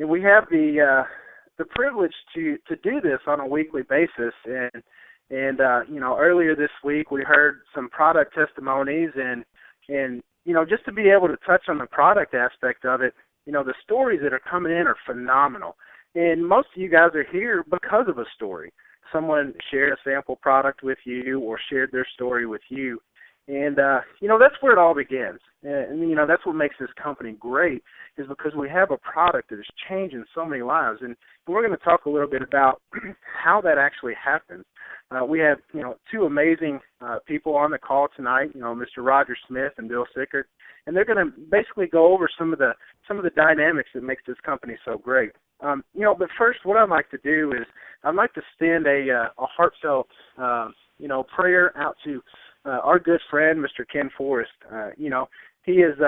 we have the privilege to do this on a weekly basis, and earlier this week we heard some product testimonies, and just to be able to touch on the product aspect of it, the stories that are coming in are phenomenal. And most of you guys are here because of a story. Someone shared a sample product with you or shared their story with you. And, that's where it all begins. And that's what makes this company great, is because we have a product that is changing so many lives. And we're going to talk a little bit about how that actually happens. We have, two amazing people on the call tonight, Mr. Rodger Smith and Bill Sickert, and they're going to basically go over some of the dynamics that makes this company so great. But first, what I'd like to do is I'd like to send a heartfelt, prayer out to our good friend, Mr. Ken Forrest. He's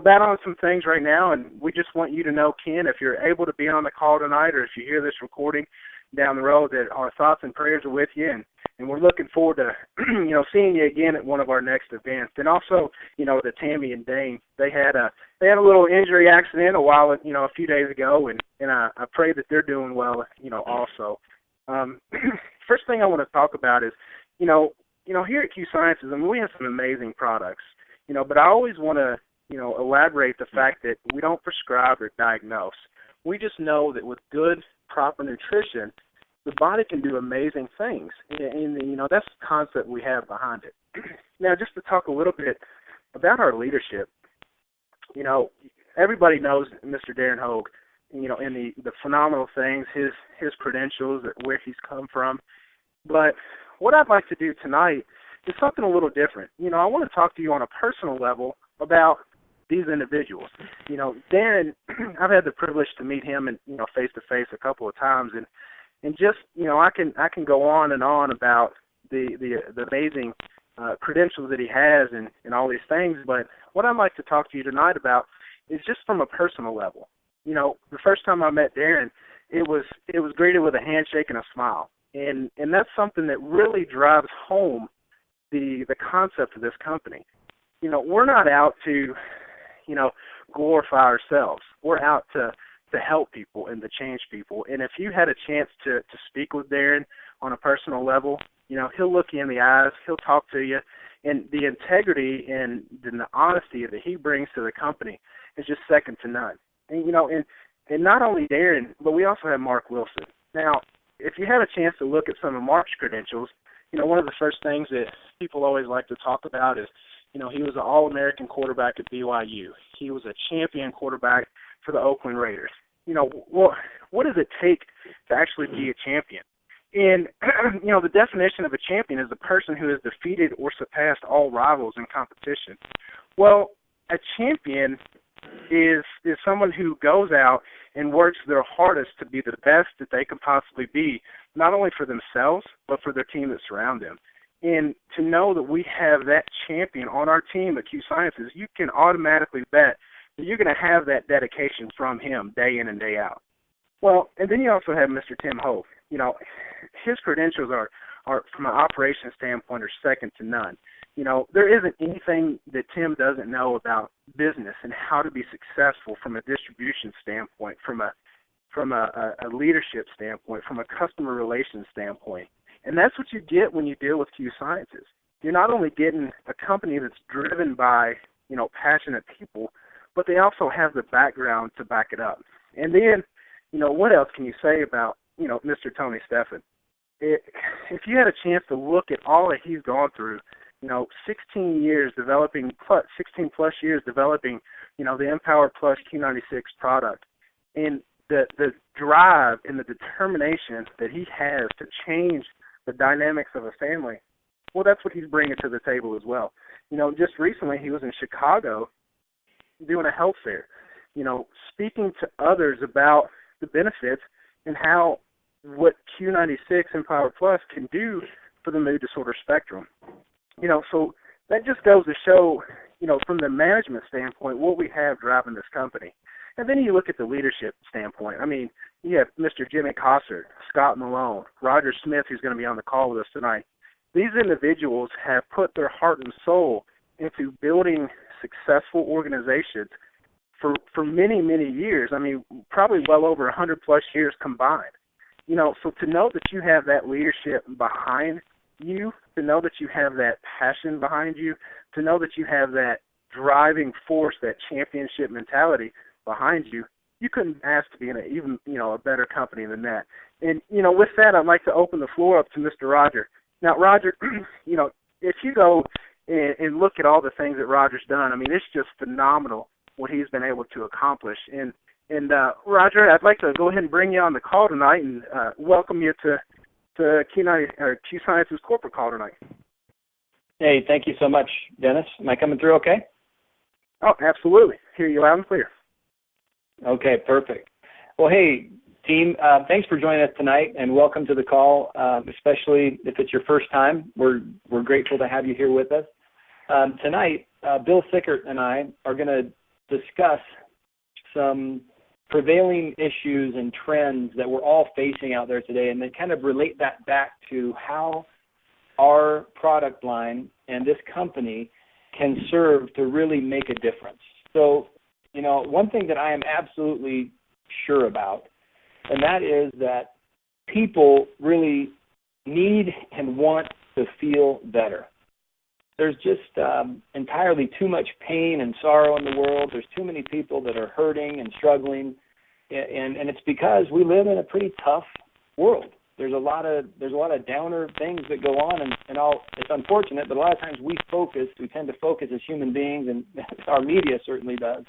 battling some things right now, and we just want you to know, Ken, if you're able to be on the call tonight, or if you hear this recording down the road, that our thoughts and prayers are with you, and we're looking forward to, seeing you again at one of our next events. And also, to Tammy and Dane, they had a little injury accident a few days ago, and I pray that they're doing well, also. First thing I want to talk about is, here at Q Sciences, we have some amazing products, but I always want to, elaborate the fact that we don't prescribe or diagnose. We just know that with good, proper nutrition, the body can do amazing things, and that's the concept we have behind it. Now, just to talk a little bit about our leadership, everybody knows Mr. Darren Hogue, and the phenomenal things, his credentials, where he's come from. But what I'd like to do tonight is something a little different. I want to talk to you on a personal level about these individuals. Darren, I've had the privilege to meet him and face to face a couple of times, and just I can go on and on about the amazing credentials that he has and all these things. But what I'd like to talk to you tonight about is just from a personal level. The first time I met Darren, it was greeted with a handshake and a smile. And that's something that really drives home the concept of this company. We're not out to, glorify ourselves. We're out to help people and to change people. And if you had a chance to speak with Darren on a personal level, he'll look you in the eyes, he'll talk to you, and the integrity and the honesty that he brings to the company is just second to none. And, and not only Darren, but we also have Mark Wilson. Now, if you had a chance to look at some of Mark's credentials, one of the first things that people always like to talk about is, he was an All-American quarterback at BYU. He was a champion quarterback for the Oakland Raiders. What does it take to actually be a champion? And, the definition of a champion is a person who has defeated or surpassed all rivals in competition. Well, a champion is someone who goes out and works their hardest to be the best that they can possibly be, not only for themselves, but for their team that surround them. And to know that we have that champion on our team at Q Sciences, you can automatically bet that you're going to have that dedication from him day in and day out. Well, and then you also have Mr. Tim Hogue. His credentials are from an operations standpoint, are second to none. There isn't anything that Tim doesn't know about business and how to be successful from a distribution standpoint, from a leadership standpoint, from a customer relations standpoint. And that's what you get when you deal with Q Sciences. You're not only getting a company that's driven by, passionate people, but they also have the background to back it up. And then, what else can you say about, Mr. Tony Steffen? If you had a chance to look at all that he's gone through, 16 plus years developing, the Empower Plus Q96 product, and the drive and the determination that he has to change the dynamics of a family, well, that's what he's bringing to the table as well. Just recently he was in Chicago doing a health fair, speaking to others about the benefits and how what Q96 Empower Plus can do for the mood disorder spectrum. So that just goes to show, from the management standpoint, what we have driving this company. And then you look at the leadership standpoint. You have Mr. Jimmy Cossert, Scott Malone, Rodger Smith, who's going to be on the call with us tonight. These individuals have put their heart and soul into building successful organizations for many, many years. probably well over 100 plus years combined. So to know that you have that leadership behind you, to know that you have that passion behind you, to know that you have that driving force, that championship mentality behind you, you couldn't ask to be in a better company than that. And, with that, I'd like to open the floor up to Mr. Rodger. Now, Rodger, if you go and look at all the things that Rodger's done, I mean, it's just phenomenal what he's been able to accomplish. And Rodger, I'd like to go ahead and bring you on the call tonight and welcome you to Q Science's corporate call tonight. Hey, thank you so much, Dennis. Am I coming through okay? Oh, absolutely. Hear you loud and clear. Okay, perfect. Well, hey, team, thanks for joining us tonight, and welcome to the call, especially if it's your first time. We're grateful to have you here with us. Tonight, Bill Sickert and I are going to discuss some prevailing issues and trends that we're all facing out there today, and then kind of relate that back to how our product line and this company can serve to really make a difference. So, one thing that I am absolutely sure about, and that is that people really need and want to feel better. There's just entirely too much pain and sorrow in the world. There's too many people that are hurting and struggling, and it's because we live in a pretty tough world. There's a lot of downer things that go on, and it's unfortunate, but a lot of times we tend to focus as human beings, and our media certainly does,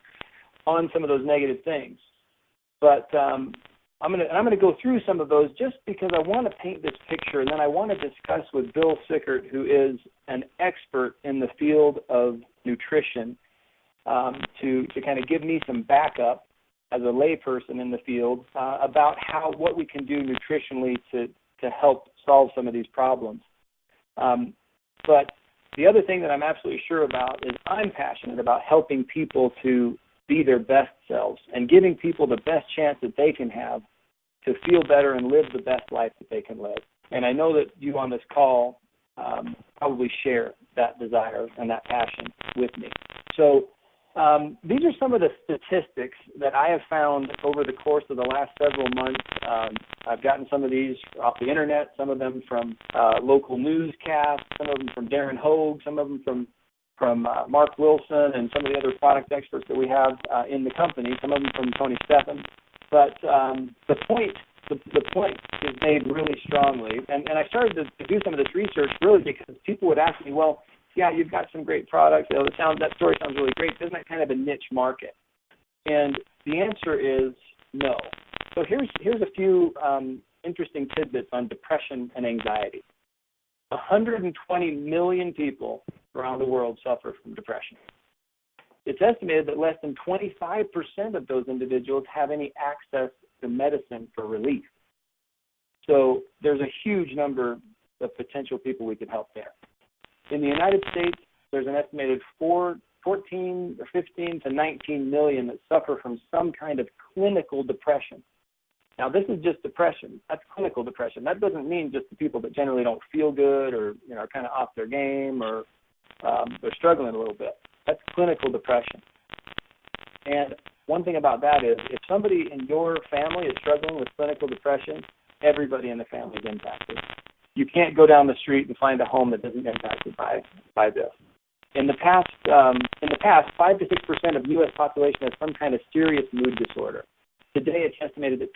on some of those negative things. But I'm gonna go through some of those just because I want to paint this picture, and then I want to discuss with Bill Sickert, who is an expert in the field of nutrition, to kind of give me some backup as a layperson in the field about what we can do nutritionally to help solve some of these problems. But the other thing that I'm absolutely sure about is I'm passionate about helping people to be their best selves and giving people the best chance that they can have to feel better and live the best life that they can live. And I know that you on this call probably share that desire and that passion with me. So these are some of the statistics that I have found over the course of the last several months. I've gotten some of these off the internet, some of them from local newscasts, some of them from Darren Hogue, some of them from Mark Wilson and some of the other product experts that we have in the company, some of them from Tony Steffen. But the point is made really strongly. And I started to do some of this research really because people would ask me, well, yeah, you've got some great products. That story sounds really great. Isn't that kind of a niche market? And the answer is no. So here's a few interesting tidbits on depression and anxiety. 120 million people around the world suffer from depression. It's estimated that less than 25% of those individuals have any access to medicine for relief. So there's a huge number of potential people we could help there. In the United States, there's an estimated 14 or 15 to 19 million that suffer from some kind of clinical depression. Now, this is just depression. That's clinical depression. That doesn't mean just the people that generally don't feel good or are kind of off their game or they're struggling a little bit. That's clinical depression. And one thing about that is if somebody in your family is struggling with clinical depression, everybody in the family is impacted. You can't go down the street and find a home that isn't impacted by this. In the past, 5 to 6% of U.S. population has some kind of serious mood disorder. Today, it's estimated that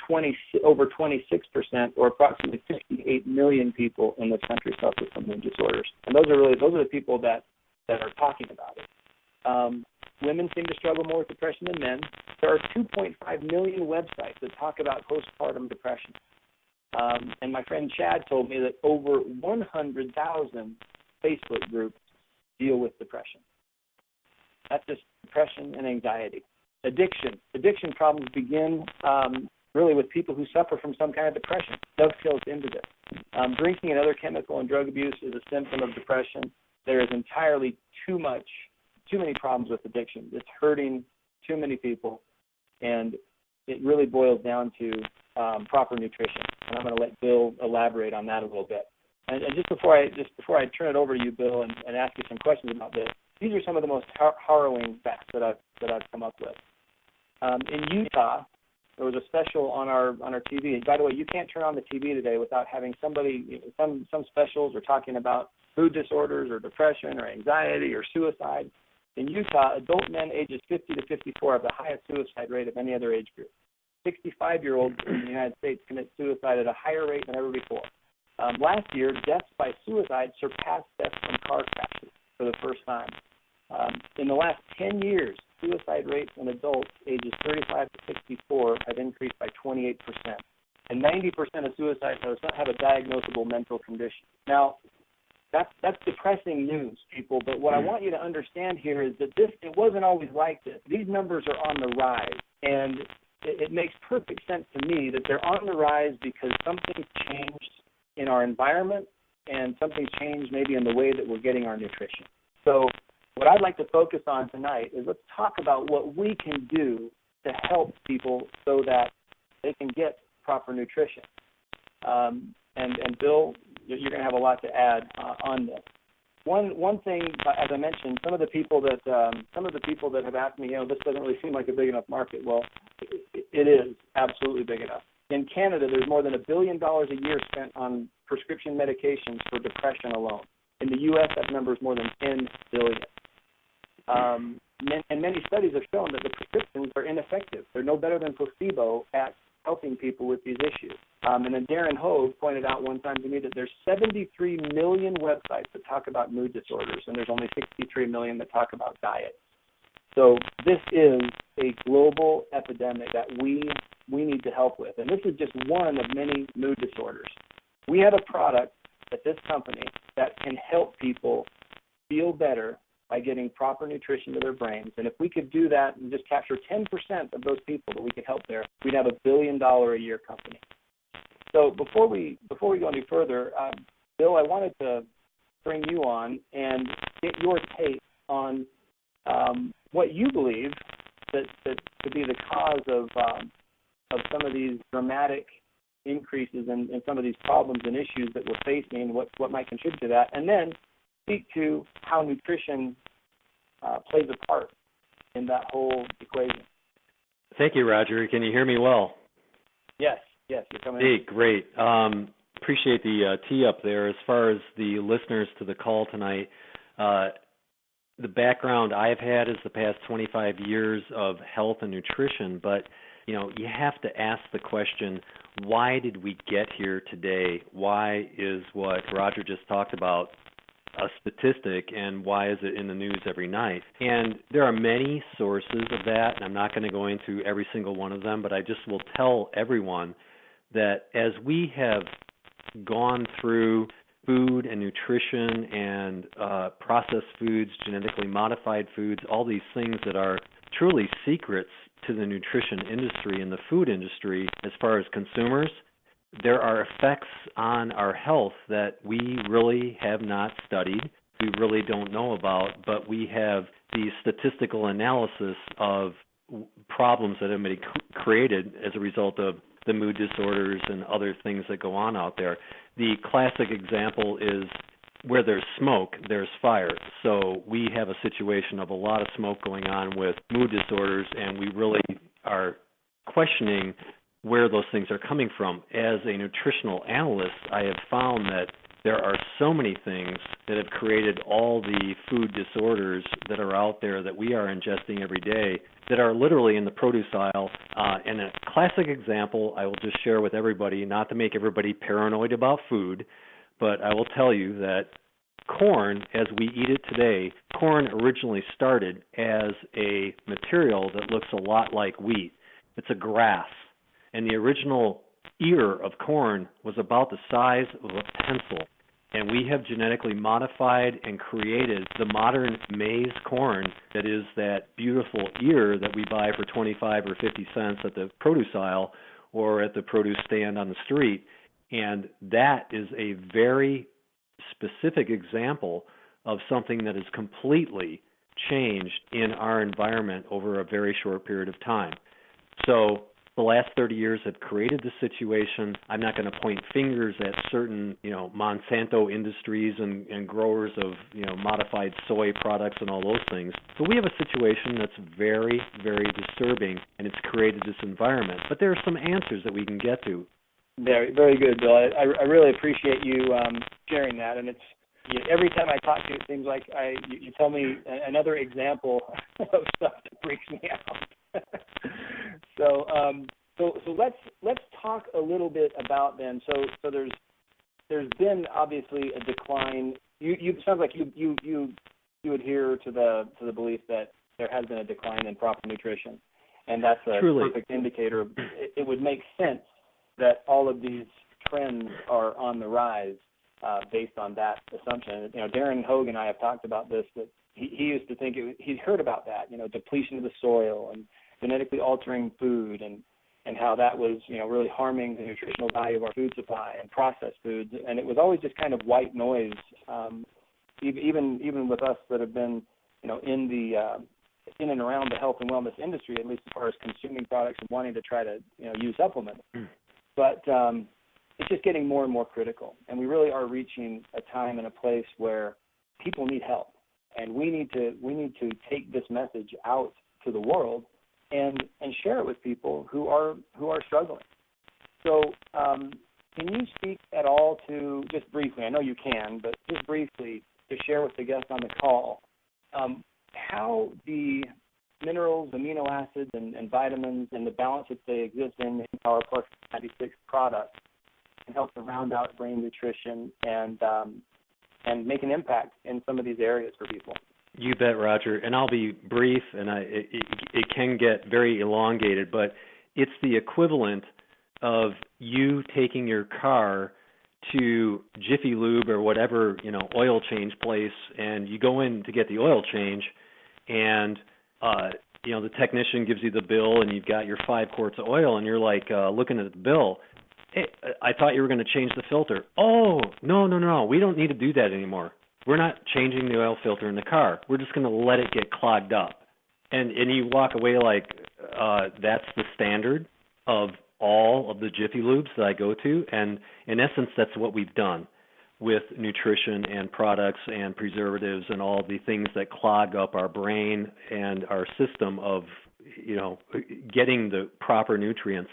over 26%, or approximately 58 million people in this country suffer from mood disorders. And those are the people that are talking about it. Women seem to struggle more with depression than men. There are 2.5 million websites that talk about postpartum depression. And my friend Chad told me that over 100,000 Facebook groups deal with depression. That's just depression and anxiety. Addiction problems begin really with people who suffer from some kind of depression. Dovetails into this. Drinking and other chemical and drug abuse is a symptom of depression. There is entirely too many problems with addiction. It's hurting too many people, and it really boils down to proper nutrition. And I'm going to let Bill elaborate on that a little bit. And just before I turn it over to you, Bill, and ask you some questions about this, these are some of the most harrowing facts that I've come up with. In Utah, there was a special on our TV. And by the way, you can't turn on the TV today without having somebody, some specials are talking about food disorders or depression or anxiety or suicide. In Utah, adult men ages 50 to 54 have the highest suicide rate of any other age group. 65-year-olds in the United States commit suicide at a higher rate than ever before. Last year, deaths by suicide surpassed deaths from car crashes for the first time. In the last 10 years, suicide rates in adults ages 35 to 64 have increased by 28%. And 90% of suicides have a diagnosable mental condition. Now, that's depressing news, people, but what I want you to understand here is that it wasn't always like this. These numbers are on the rise, and it makes perfect sense to me that they're on the rise because something's changed in our environment and something's changed maybe in the way that we're getting our nutrition. So what I'd like to focus on tonight is let's talk about what we can do to help people so that they can get proper nutrition. And Bill, you're going to have a lot to add on this. One thing, as I mentioned, some of the people that have asked me, this doesn't really seem like a big enough market. Well, it is absolutely big enough. In Canada, there's more than $1 billion a year spent on prescription medications for depression alone. In the U.S., that number is more than $10 billion. And many studies have shown that the prescriptions are ineffective. They're no better than placebo at helping people with these issues. And then Darren Hogue pointed out one time to me that there's 73 million websites that talk about mood disorders, and there's only 63 million that talk about diet. So this is a global epidemic that we need to help with. And this is just one of many mood disorders. We have a product at this company that can help people feel better by getting proper nutrition to their brains. And if we could do that and just capture 10% of those people that we could help there, we'd have $1 billion a year company. So before we go any further, Bill, I wanted to bring you on and get your take on what you believe that to be the cause of some of these dramatic increases in some of these problems and issues that we're facing, what might contribute to that, and then speak to how nutrition plays a part in that whole equation. Thank you, Rodger. Can you hear me well? Yes, you're coming in. Hey, great. Appreciate the tee up there. As far as the listeners to the call tonight, the background I've had is the past 25 years of health and nutrition, but you have to ask the question, why did we get here today? Why is what Rodger just talked about a statistic, and why is it in the news every night? And there are many sources of that, and I'm not going to go into every single one of them, but I just will tell everyone that as we have gone through food and nutrition and processed foods, genetically modified foods, all these things that are truly secrets to the nutrition industry and the food industry as far as consumers, there are effects on our health that we really have not studied, we really don't know about, but we have the statistical analysis of problems that have been created as a result of the mood disorders and other things that go on out there. The classic example is where there's smoke, there's fire. So we have a situation of a lot of smoke going on with mood disorders, and we really are questioning where those things are coming from. As a nutritional analyst, I have found that there are so many things that have created all the food disorders that are out there that we are ingesting every day that are literally in the produce aisle. And a classic example I will just share with everybody, not to make everybody paranoid about food, but I will tell you that corn, as we eat it today, corn originally started as a material that looks a lot like wheat. It's a grass. And the original ear of corn was about the size of a pencil. And we have genetically modified and created the modern maize corn that is that beautiful ear that we buy for 25 or 50 cents at the produce aisle or at the produce stand on the street. And that is a very specific example of something that has completely changed in our environment over a very short period of time. So the last 30 years have created the situation. I'm not going to point fingers at certain, Monsanto industries and growers of, modified soy products and all those things. But we have a situation that's very, very disturbing, and it's created this environment. But there are some answers that we can get to. Very, very good, Bill. I really appreciate you sharing that, and it's every time I talk to you, it seems like you tell me another example of stuff that freaks me out. So let's talk a little bit about then. So there's been obviously a decline. You sounds like you adhere to the belief that there has been a decline in proper nutrition, and that's a Truly. perfect indicator. It would make sense that all of these trends are on the rise based on that assumption. Darren Hogue and I have talked about this, that he used to think he'd heard about that, depletion of the soil and genetically altering food and how that was, really harming the nutritional value of our food supply and processed foods. And it was always just kind of white noise, even with us that have been, in and around the health and wellness industry, at least as far as consuming products and wanting to try to, use supplements. But it's just getting more and more critical, and we really are reaching a time and a place where people need help, and we need to take this message out to the world and share it with people who are struggling. So, can you speak at all to, just briefly, I know you can, but just briefly to share with the guests on the call how the minerals, amino acids, and vitamins, and the balance that they exist in Power Plus 96 products can help to round out brain nutrition and make an impact in some of these areas for people. You bet, Rodger. And I'll be brief, and it can get very elongated, but it's the equivalent of you taking your car to Jiffy Lube or whatever, oil change place, and you go in to get the oil change, and the technician gives you the bill, and you've got your 5 quarts of oil, and you're like looking at the bill. Hey, I thought you were going to change the filter. Oh, no, we don't need to do that anymore. We're not changing the oil filter in the car. We're just going to let it get clogged up. And you walk away like that's the standard of all of the Jiffy Lubes that I go to. And in essence, that's what we've done with nutrition and products and preservatives and all the things that clog up our brain and our system of, getting the proper nutrients.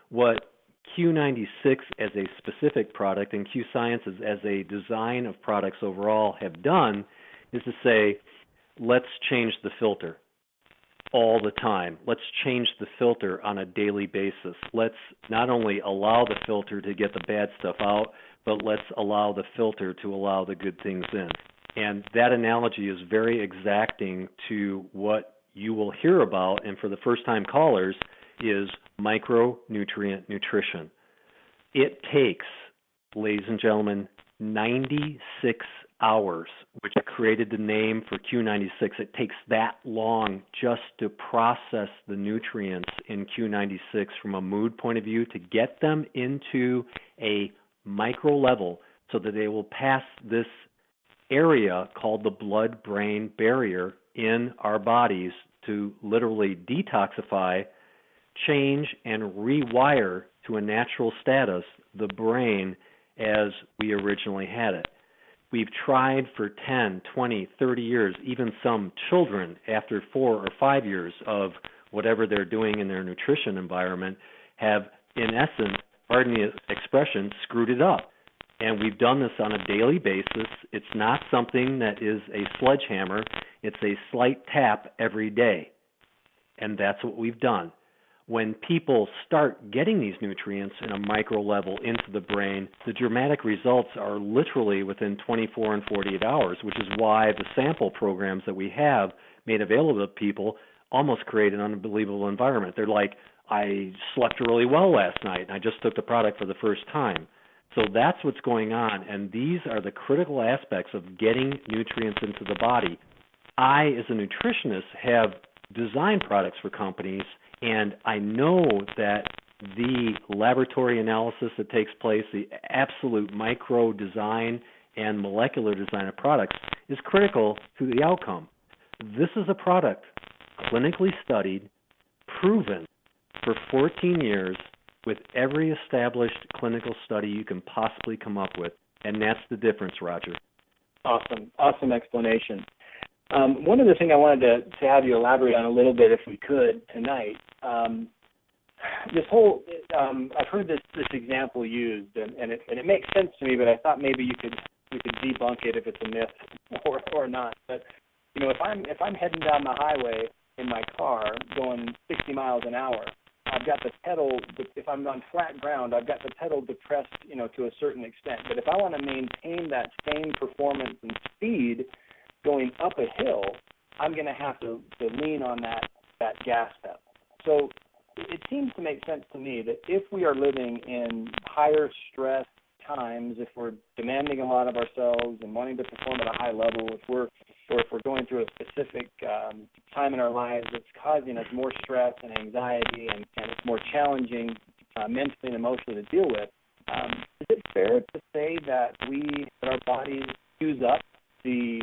What Q96 as a specific product and Q Sciences as a design of products overall have done is to say, let's change the filter all the time. Let's change the filter on a daily basis. Let's not only allow the filter to get the bad stuff out, but let's allow the filter to allow the good things in. And that analogy is very exacting to what you will hear about, and for the first-time callers, is micronutrient nutrition. It takes, ladies and gentlemen, 96 hours, which created the name for Q96. It takes that long just to process the nutrients in Q96 from a mood point of view to get them into a micro level so that they will pass this area called the blood-brain barrier in our bodies to literally detoxify, change, and rewire to a natural status the brain as we originally had it. We've tried for 10, 20, 30 years, even some children after 4 or 5 years of whatever they're doing in their nutrition environment have, in essence, pardon the expression, screwed it up. And we've done this on a daily basis. It's not something that is a sledgehammer. It's a slight tap every day. And that's what we've done. When people start getting these nutrients in a micro level into the brain, the dramatic results are literally within 24 and 48 hours, which is why the sample programs that we have made available to people almost create an unbelievable environment. They're like, I slept really well last night, and I just took the product for the first time. So that's what's going on, and these are the critical aspects of getting nutrients into the body. I, as a nutritionist, have designed products for companies, and I know that the laboratory analysis that takes place, the absolute micro design and molecular design of products, is critical to the outcome. This is a product clinically studied, proven, for 14 years with every established clinical study you can possibly come up with, and that's the difference, Rodger. Awesome explanation. One other thing I wanted to have you elaborate on a little bit, if we could, tonight. I've heard this example used, and it makes sense to me, but I thought maybe we could debunk it if it's a myth or not. But if I'm heading down the highway in my car going 60 miles an hour, I've got the pedal. If I'm on flat ground, I've got the pedal depressed, to a certain extent. But if I want to maintain that same performance and speed going up a hill, I'm going to have to lean on that gas pedal. So it seems to make sense to me that if we are living in higher stress times, if we're demanding a lot of ourselves and wanting to perform at a high level, if we're going through a specific time in our lives that's causing us more stress and anxiety, and it's more challenging mentally and emotionally to deal with, is it fair to say that our bodies use up the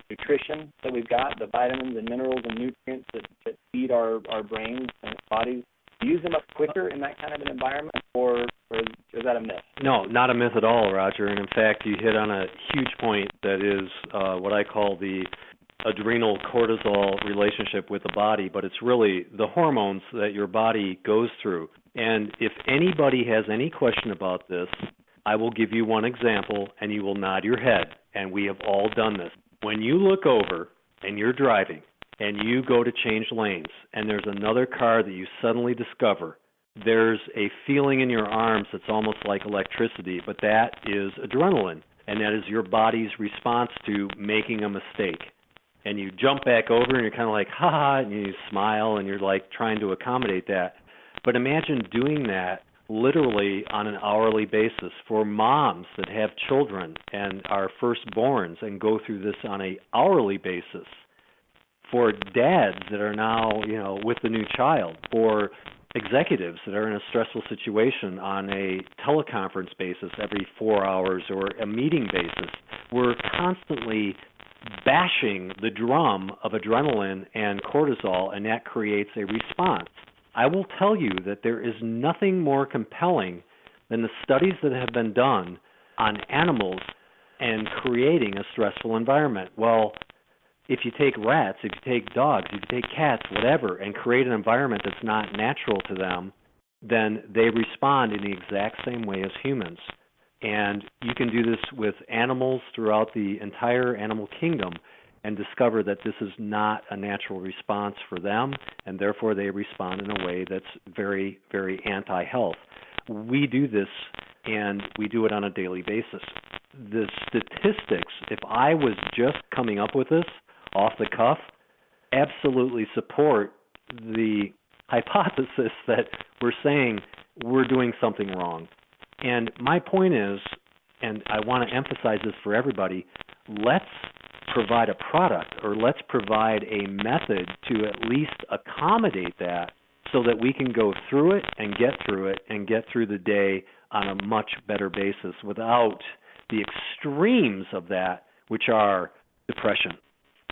nutrition that we've got, the vitamins and minerals and nutrients that feed our brains and bodies, use them up quicker in that kind of an environment, or is that a myth? No, not a myth at all, Rodger. And in fact, you hit on a huge point that is what I call the adrenal cortisol relationship with the body, but it's really the hormones that your body goes through. And if anybody has any question about this, I will give you one example, and you will nod your head, and we have all done this. When you look over and you're driving and you go to change lanes and there's another car that you suddenly discover, there's a feeling in your arms that's almost like electricity, but that is adrenaline, and that is your body's response to making a mistake. And you jump back over and you're kind of like, ha, and you smile and you're like trying to accommodate that. But imagine doing that literally on an hourly basis for moms that have children and are firstborns and go through this on an hourly basis, for dads that are now, with the new child, for executives that are in a stressful situation on a teleconference basis every 4 hours or a meeting basis. We're constantly bashing the drum of adrenaline and cortisol, and that creates a response. I will tell you that there is nothing more compelling than the studies that have been done on animals and creating a stressful environment. Well, if you take rats, if you take dogs, if you take cats, whatever, and create an environment that's not natural to them, then they respond in the exact same way as humans. And you can do this with animals throughout the entire animal kingdom and discover that this is not a natural response for them, and therefore they respond in a way that's very, very anti-health. We do this, and we do it on a daily basis. The statistics, if I was just coming up with this off the cuff, absolutely support the hypothesis that we're saying we're doing something wrong. And my point is, and I want to emphasize this for everybody, let's provide a product, or let's provide a method to at least accommodate that so that we can go through it and get through the day on a much better basis without the extremes of that, which are depression,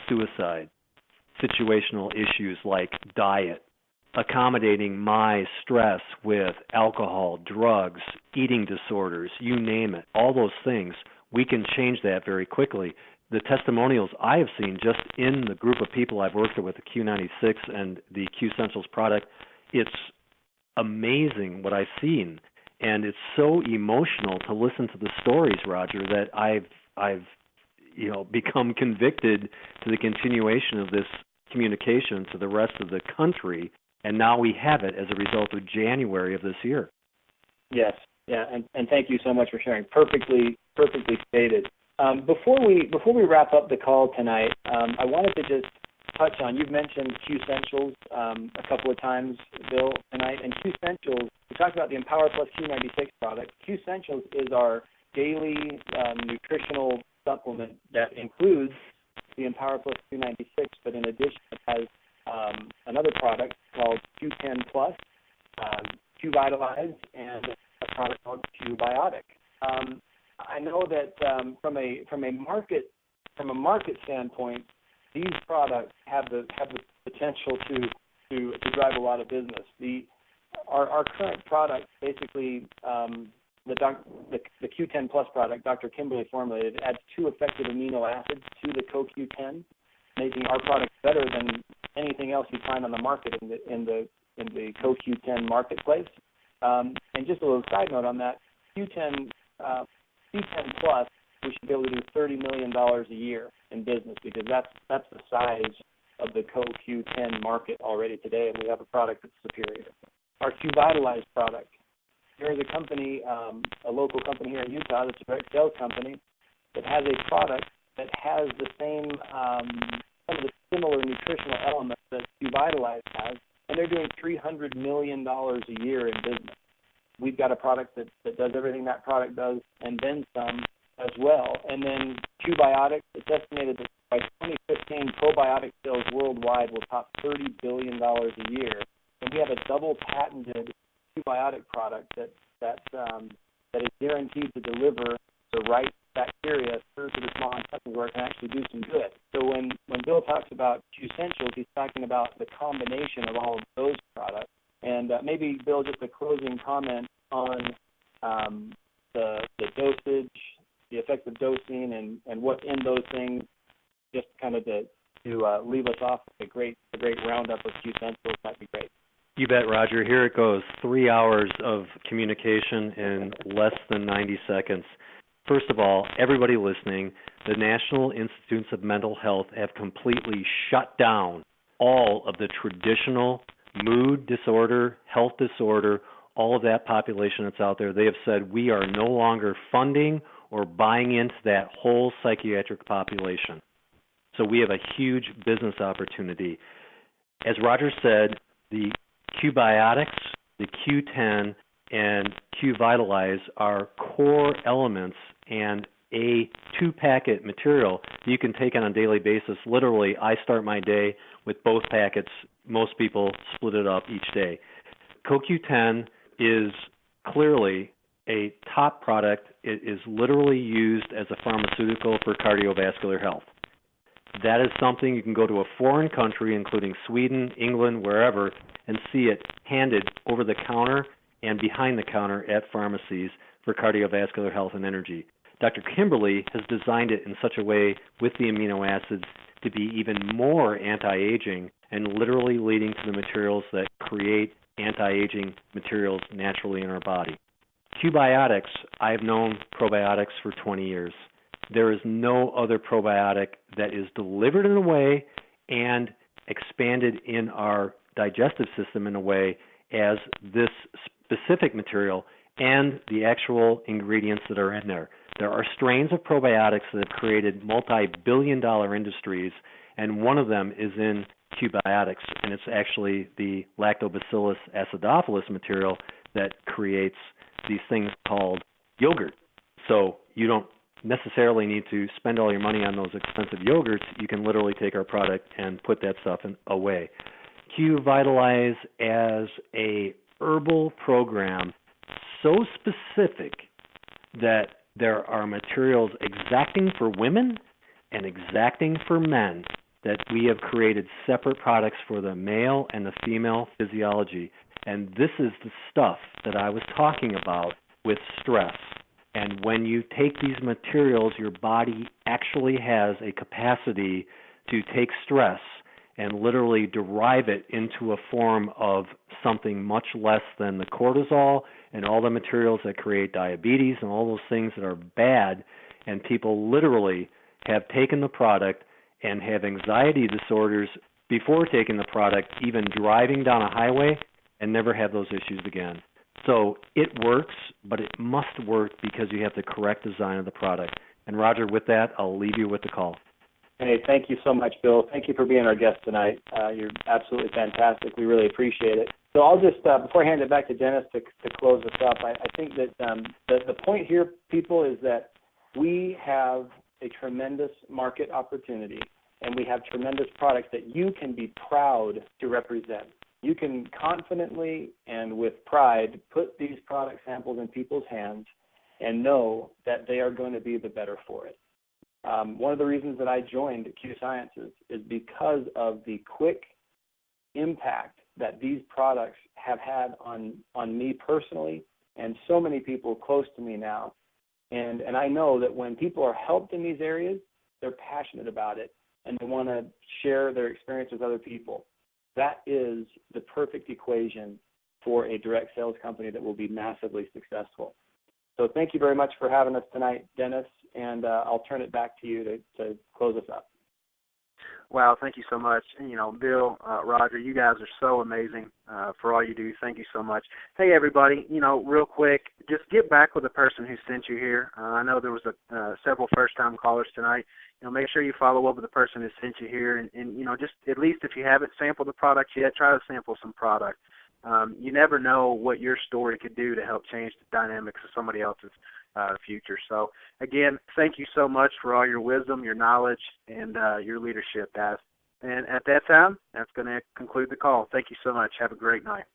suicide, situational issues like diet, accommodating my stress with alcohol, drugs, eating disorders, you name it, all those things. We can change that very quickly. The testimonials I have seen just in the group of people I've worked with the Q96 and the Q Essentials product, it's amazing what I've seen. And it's so emotional to listen to the stories, Rodger, that I've become convicted to the continuation of this communication to the rest of the country. And now we have it as a result of January of this year. Yes, yeah, and thank you so much for sharing. Perfectly stated. Before we wrap up the call tonight, I wanted to just touch on, you've mentioned Q Essentials a couple of times, Bill, tonight, and Q Essentials, we talked about the Empower Plus Q96 product. Q Essentials is our daily nutritional supplement that includes the Empower Plus Q96, but in addition it has another product called Q10 Plus, Q Vitalize, and a product called Q Biotic. I know that from a market standpoint, these products have the potential to drive a lot of business. The our current product, basically, the Q10 Plus product, Dr. Kimberly formulated, adds 2 effective amino acids to the CoQ10, making our product better than anything else you find on the market in the CoQ10 marketplace. And just a little side note on that, Q10 Plus, we should be able to do $30 million a year in business, because that's the size of the CoQ10 market already today, and we have a product that's superior. Our Q-Vitalize product, there is a company, a local company here in Utah, that's a direct sales company, that has a product that has the same, some of the similar nutritional elements that Q-Vitalize has, and they're doing $300 million a year in business. We've got a product that does everything that product does, and then some as well. And then Q-Biotics, it's estimated that by 2015, probiotic sales worldwide will top $30 billion a year. And we have a double patented Q-Biotic product that is guaranteed to deliver the right bacteria through to the small intestine where it can actually do some good. So when Bill talks about Q-Essentials, he's talking about the combination of all of those products. And maybe, Bill, just a closing comment on the dosage, the effective dosing, and what's in those things, just kind of to leave us off with a great roundup of Q-Essentials. That'd be great. You bet, Rodger. Here it goes. 3 hours of communication in less than 90 seconds. First of all, everybody listening, the National Institutes of Mental Health have completely shut down all of the traditional mood disorder, health disorder, all of that population that's out there. They have said we are no longer funding or buying into that whole psychiatric population. So we have a huge business opportunity. As Rodger said, the Q-Biotics, the Q10, and Q-Vitalize are core elements and a 2-packet material that you can take on a daily basis. Literally, I start my day with both packets. Most people split it up each day. CoQ10 is clearly a top product. It is literally used as a pharmaceutical for cardiovascular health. That is something you can go to a foreign country, including Sweden, England, wherever, and see it handed over the counter and behind the counter at pharmacies for cardiovascular health and energy. Dr. Kimberly has designed it in such a way with the amino acids to be even more anti-aging and literally leading to the materials that create anti-aging materials naturally in our body. Q-Biotics, I've known probiotics for 20 years. There is no other probiotic that is delivered in a way and expanded in our digestive system in a way as this specific material and the actual ingredients that are in there. There are strains of probiotics that have created multi-billion-dollar industries, and one of them is in Q-Biotics, and it's actually the Lactobacillus acidophilus material that creates these things called yogurt. So you don't necessarily need to spend all your money on those expensive yogurts. You can literally take our product and put that stuff away. Q-Vitalize as a herbal program so specific that there are materials exacting for women and exacting for men, that we have created separate products for the male and the female physiology. And this is the stuff that I was talking about with stress. And when you take these materials, your body actually has a capacity to take stress and literally derive it into a form of something much less than the cortisol and all the materials that create diabetes and all those things that are bad. And people literally have taken the product and have anxiety disorders before taking the product, even driving down a highway, and never have those issues again. So it works, but it must work because you have the correct design of the product. And Rodger, with that, I'll leave you with the call. Hey, thank you so much, Bill. Thank you for being our guest tonight. You're absolutely fantastic. We really appreciate it. So I'll just, before I hand it back to Dennis to close this up, I think that the point here, people, is that we have a tremendous market opportunity, and we have tremendous products that you can be proud to represent. You can confidently and with pride put these product samples in people's hands and know that they are going to be the better for it. One of the reasons that I joined Q Sciences is because of the quick impact that these products have had on me personally and so many people close to me now. And I know that when people are helped in these areas, they're passionate about it and they want to share their experience with other people. That is the perfect equation for a direct sales company that will be massively successful. So thank you very much for having us tonight, Dennis, and I'll turn it back to you to close us up. Wow, thank you so much. You know, Bill, Rodger, you guys are so amazing for all you do. Thank you so much. Hey, everybody, you know, real quick, just get back with the person who sent you here. I know there was several first-time callers tonight. You know, make sure you follow up with the person who sent you here, and you know, just at least if you haven't sampled the product yet, try to sample some product. You never know what your story could do to help change the dynamics of somebody else's future. So, again, thank you so much for all your wisdom, your knowledge, and your leadership, guys. And at that time, that's going to conclude the call. Thank you so much. Have a great night.